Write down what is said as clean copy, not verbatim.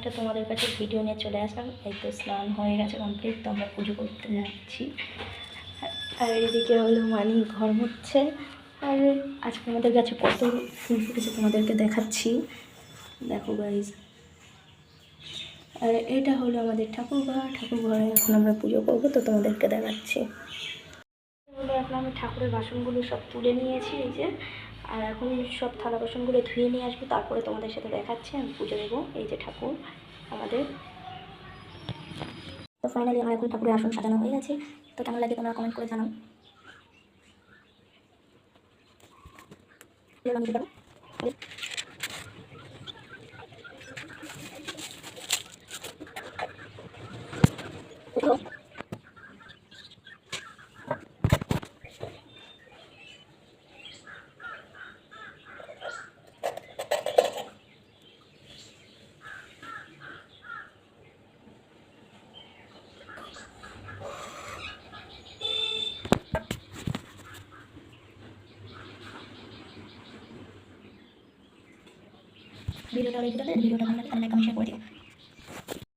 একটা তোমাদের কাছে ভিডিও নিয়ে চলে আসলাম। এই তো স্নান হয়ে গেছে কমপ্লিট, তো আমরা পুজো করতে যাচ্ছি। আর এদিকে হলো মানি ঘর হচ্ছে। আর আজকে আমাদের কাছে কত ফুল ফুটেছে তোমাদেরকে দেখাচ্ছি, দেখো গাইজ। আর এটা হলো আমাদের ঠাকুরঘর। ঠাকুরঘরে এখন আমরা পুজো করবো, তো তোমাদেরকে দেখাচ্ছি। এখন আমি ঠাকুরের বাসনগুলো সব তুলে নিয়েছি, এই যে। আর এখন সব থালা বাসনগুলো ধুয়ে নিয়ে আসবো, তারপরে তোমাদের সাথে দেখাচ্ছি আমি পুজো দেবো। এই যে ঠাকুর আমাদের। তো ফাইনালি আমার এখন ঠাকুরের আসন সাজানো হয়ে গেছে। তো কেমন লাগে তোমরা কমেন্ট করে জানাও। ভিডিওটা ভালো লাগলে ভিডিওটা ভালো লাগলে লাইক কমেন্ট শেয়ার করে দিও।